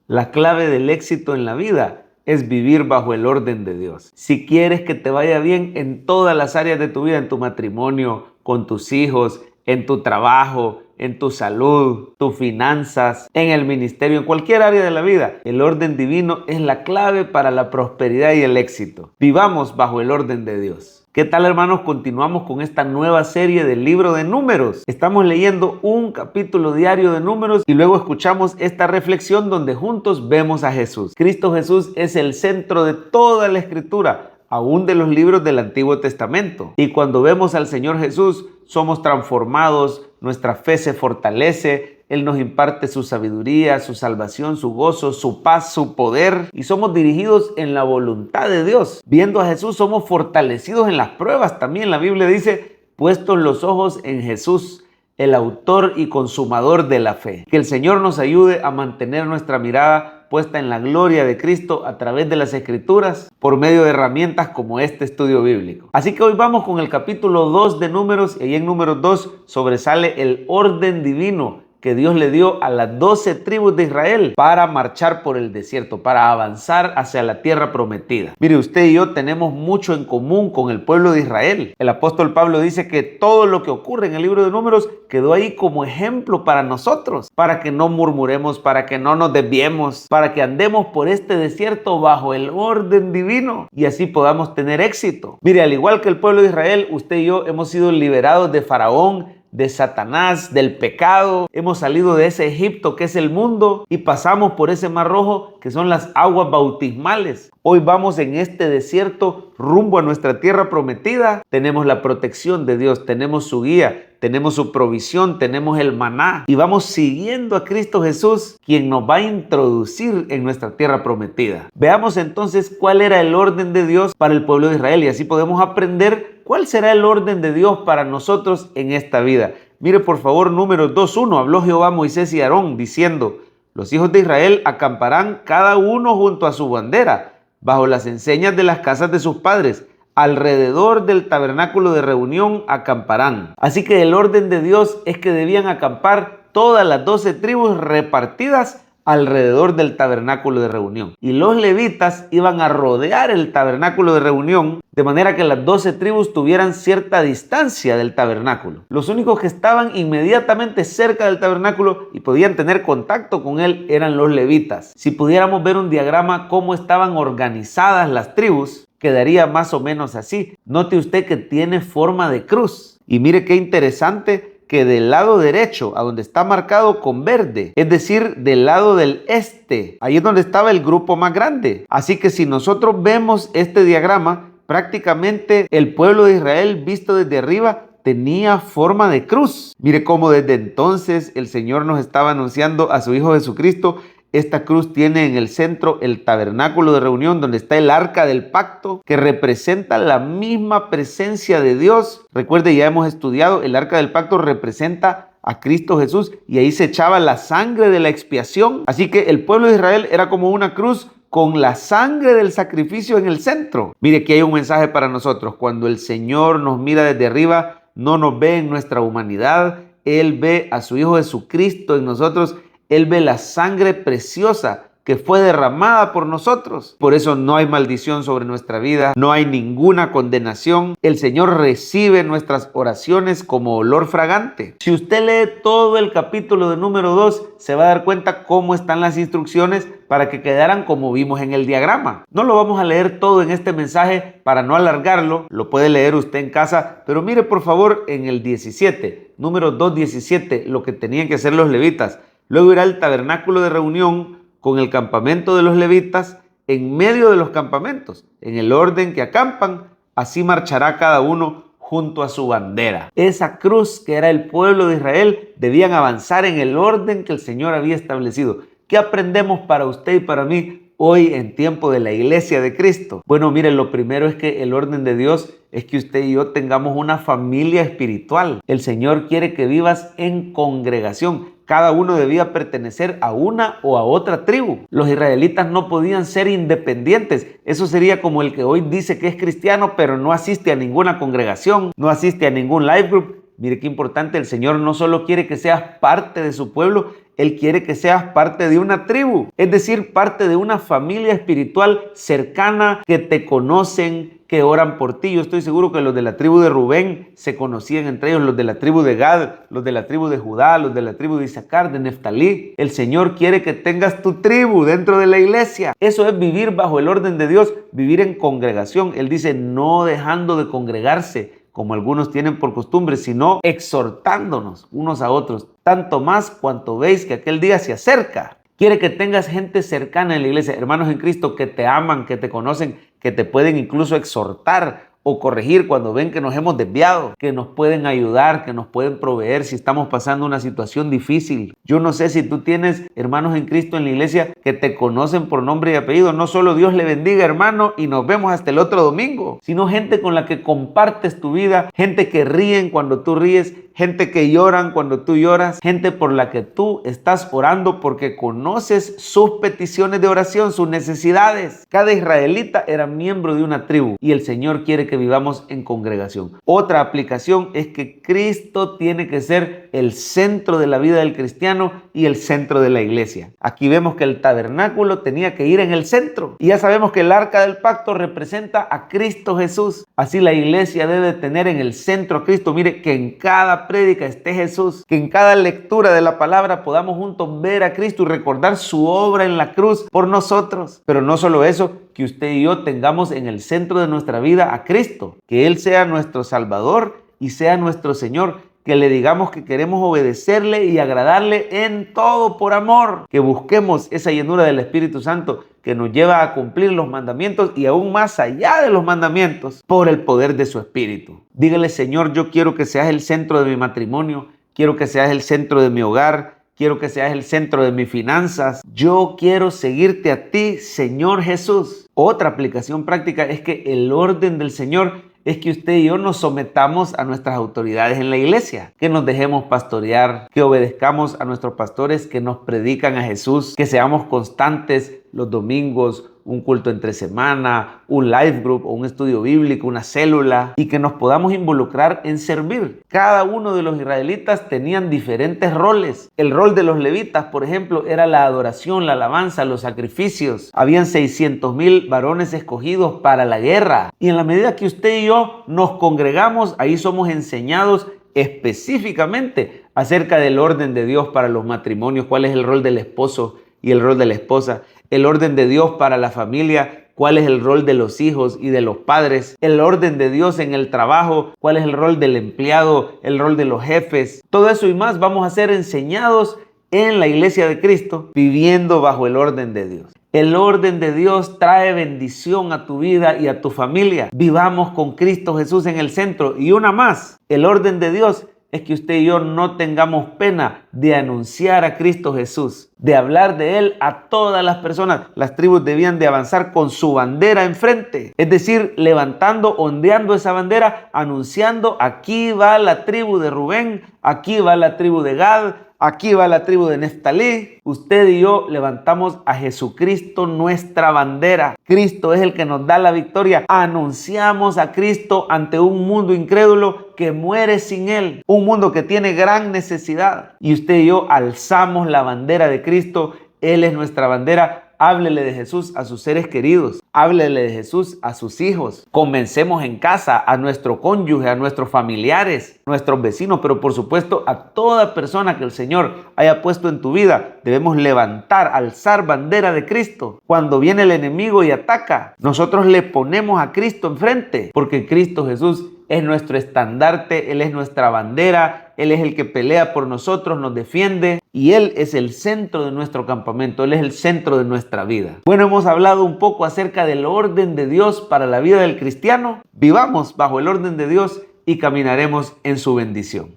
La clave del éxito en la vida es vivir bajo el orden de Dios. Si quieres que te vaya bien en todas las áreas de tu vida, en tu matrimonio, con tus hijos, en tu trabajo, en tu salud, tus finanzas, en el ministerio, en cualquier área de la vida, el orden divino es la clave para la prosperidad y el éxito. Vivamos bajo el orden de Dios. ¿Qué tal, hermanos? Continuamos con esta nueva serie del libro de Números. Estamos leyendo un capítulo diario de Números y luego escuchamos esta reflexión donde juntos vemos a Jesús. Cristo Jesús es el centro de toda la Escritura, aún de los libros del Antiguo Testamento. Y cuando vemos al Señor Jesús, somos transformados, nuestra fe se fortalece, Él nos imparte su sabiduría, su salvación, su gozo, su paz, su poder, y somos dirigidos en la voluntad de Dios. Viendo a Jesús somos fortalecidos en las pruebas. También la Biblia dice, puestos los ojos en Jesús, el autor y consumador de la fe. Que el Señor nos ayude a mantener nuestra mirada puesta en la gloria de Cristo a través de las Escrituras por medio de herramientas como este estudio bíblico. Así que hoy vamos con el capítulo 2 de Números y ahí en Números 2 sobresale el orden divino que Dios le dio a las 12 tribus de Israel para marchar por el desierto, para avanzar hacia la tierra prometida. Mire, usted y yo tenemos mucho en común con el pueblo de Israel. El apóstol Pablo dice que todo lo que ocurre en el libro de Números quedó ahí como ejemplo para nosotros, para que no murmuremos, para que no nos desviemos, para que andemos por este desierto bajo el orden divino y así podamos tener éxito. Mire, al igual que el pueblo de Israel, usted y yo hemos sido liberados de Faraón, de Satanás, del pecado. Hemos salido de ese Egipto que es el mundo y pasamos por ese Mar Rojo que son las aguas bautismales. Hoy vamos en este desierto rumbo a nuestra tierra prometida. Tenemos la protección de Dios, tenemos su guía, tenemos su provisión, tenemos el maná y vamos siguiendo a Cristo Jesús, quien nos va a introducir en nuestra tierra prometida. Veamos entonces cuál era el orden de Dios para el pueblo de Israel y así podemos aprender cuál será el orden de Dios para nosotros en esta vida. Mire por favor Números 2:1. Habló Jehová a Moisés y a Aarón diciendo: los hijos de Israel acamparán cada uno junto a su bandera, bajo las enseñas de las casas de sus padres. Alrededor del tabernáculo de reunión acamparán. Así que el orden de Dios es que debían acampar todas las 12 tribus repartidas alrededor del tabernáculo de reunión. Y los levitas iban a rodear el tabernáculo de reunión de manera que las 12 tribus tuvieran cierta distancia del tabernáculo. Los únicos que estaban inmediatamente cerca del tabernáculo y podían tener contacto con él eran los levitas. Si pudiéramos ver un diagrama cómo estaban organizadas las tribus, quedaría más o menos así. Note usted que tiene forma de cruz. Y mire qué interesante que del lado derecho, a donde está marcado con verde, es decir, del lado del este, ahí es donde estaba el grupo más grande. Así que si nosotros vemos este diagrama, prácticamente el pueblo de Israel visto desde arriba tenía forma de cruz. Mire cómo desde entonces el Señor nos estaba anunciando a su Hijo Jesucristo. Esta cruz tiene en el centro el tabernáculo de reunión donde está el arca del pacto que representa la misma presencia de Dios. Recuerde, ya hemos estudiado, el arca del pacto representa a Cristo Jesús y ahí se echaba la sangre de la expiación. Así que el pueblo de Israel era como una cruz con la sangre del sacrificio en el centro. Mire, aquí hay un mensaje para nosotros. Cuando el Señor nos mira desde arriba, no nos ve en nuestra humanidad. Él ve a su Hijo Jesucristo en nosotros. Él ve la sangre preciosa que fue derramada por nosotros. Por eso no hay maldición sobre nuestra vida, no hay ninguna condenación. El Señor recibe nuestras oraciones como olor fragante. Si usted lee todo el capítulo de Número 2, se va a dar cuenta cómo están las instrucciones para que quedaran como vimos en el diagrama. No lo vamos a leer todo en este mensaje para no alargarlo, lo puede leer usted en casa, pero mire por favor en el 17, Número 2:17, lo que tenían que hacer los levitas. Luego irá el tabernáculo de reunión con el campamento de los levitas en medio de los campamentos, en el orden que acampan, así marchará cada uno junto a su bandera. Esa cruz que era el pueblo de Israel debían avanzar en el orden que el Señor había establecido. ¿Qué aprendemos para usted y para mí hoy en tiempo de la iglesia de Cristo? Bueno, miren, lo primero es que el orden de Dios es que usted y yo tengamos una familia espiritual. El Señor quiere que vivas en congregación. Cada uno debía pertenecer a una o a otra tribu. Los israelitas no podían ser independientes. Eso sería como el que hoy dice que es cristiano, pero no asiste a ninguna congregación, no asiste a ningún life group. Mire qué importante, el Señor no solo quiere que seas parte de su pueblo, Él quiere que seas parte de una tribu, es decir, parte de una familia espiritual cercana que te conocen, que oran por ti. Yo estoy seguro que los de la tribu de Rubén se conocían entre ellos, los de la tribu de Gad, los de la tribu de Judá, los de la tribu de Isaacar, de Neftalí. El Señor quiere que tengas tu tribu dentro de la iglesia. Eso es vivir bajo el orden de Dios, vivir en congregación. Él dice, no dejando de congregarse, como algunos tienen por costumbre, sino exhortándonos unos a otros, tanto más cuanto veis que aquel día se acerca. Quiere que tengas gente cercana en la iglesia, hermanos en Cristo que te aman, que te conocen, que te pueden incluso exhortar o corregir cuando ven que nos hemos desviado, que nos pueden ayudar, que nos pueden proveer si estamos pasando una situación difícil. Yo no sé si tú tienes hermanos en Cristo en la iglesia que te conocen por nombre y apellido. No solo Dios le bendiga, hermano, y nos vemos hasta el otro domingo, sino gente con la que compartes tu vida, gente que ríen cuando tú ríes, gente que lloran cuando tú lloras, gente por la que tú estás orando porque conoces sus peticiones de oración, sus necesidades. Cada israelita era miembro de una tribu y el Señor quiere que vivamos en congregación. Otra aplicación es que Cristo tiene que ser el centro de la vida del cristiano y el centro de la iglesia. Aquí vemos que el tabernáculo tenía que ir en el centro y ya sabemos que el arca del pacto representa a Cristo Jesús. Así la iglesia debe tener en el centro a Cristo. Mire, que en cada prédica esté Jesús, que en cada lectura de la palabra podamos juntos ver a Cristo y recordar su obra en la cruz por nosotros. Pero no solo eso, que usted y yo tengamos en el centro de nuestra vida a Cristo, que Él sea nuestro Salvador y sea nuestro Señor, que le digamos que queremos obedecerle y agradarle en todo por amor, que busquemos esa llenura del Espíritu Santo que nos lleva a cumplir los mandamientos y aún más allá de los mandamientos por el poder de su Espíritu. Dígale, Señor, yo quiero que seas el centro de mi matrimonio, quiero que seas el centro de mi hogar, quiero que seas el centro de mis finanzas. Yo quiero seguirte a ti, Señor Jesús. Otra aplicación práctica es que el orden del Señor es que usted y yo nos sometamos a nuestras autoridades en la iglesia, que nos dejemos pastorear, que obedezcamos a nuestros pastores que nos predican a Jesús, que seamos constantes los domingos, un culto entre semana, un life group o un estudio bíblico, una célula, y que nos podamos involucrar en servir. Cada uno de los israelitas tenían diferentes roles. El rol de los levitas, por ejemplo, era la adoración, la alabanza, los sacrificios. Habían 600,000 varones escogidos para la guerra. Y en la medida que usted y yo nos congregamos, ahí somos enseñados específicamente acerca del orden de Dios para los matrimonios, cuál es el rol del esposo y el rol de la esposa, el orden de Dios para la familia, cuál es el rol de los hijos y de los padres, el orden de Dios en el trabajo, cuál es el rol del empleado, el rol de los jefes. Todo eso y más vamos a ser enseñados en la iglesia de Cristo, viviendo bajo el orden de Dios. El orden de Dios trae bendición a tu vida y a tu familia. Vivamos con Cristo Jesús en el centro. Y una más, el orden de Dios es que usted y yo no tengamos pena de anunciar a Cristo Jesús, de hablar de Él a todas las personas. Las tribus debían de avanzar con su bandera enfrente, es decir, levantando, ondeando esa bandera, anunciando: aquí va la tribu de Rubén, aquí va la tribu de Gad, aquí va la tribu de Neftalí. Usted y yo levantamos a Jesucristo, nuestra bandera. Cristo es el que nos da la victoria. Anunciamos a Cristo ante un mundo incrédulo que muere sin Él. Un mundo que tiene gran necesidad. Y usted y yo alzamos la bandera de Cristo. Él es nuestra bandera. Háblele de Jesús a sus seres queridos. Háblele de Jesús a sus hijos. Convencemos en casa a nuestro cónyuge, a nuestros familiares, nuestros vecinos, pero por supuesto a toda persona que el Señor haya puesto en tu vida. Debemos levantar, alzar bandera de Cristo. Cuando viene el enemigo y ataca, nosotros le ponemos a Cristo enfrente, porque Cristo Jesús es nuestro estandarte, Él es nuestra bandera, Él es el que pelea por nosotros, nos defiende y Él es el centro de nuestro campamento, Él es el centro de nuestra vida. Bueno, hemos hablado un poco acerca del orden de Dios para la vida del cristiano. Vivamos bajo el orden de Dios y caminaremos en su bendición.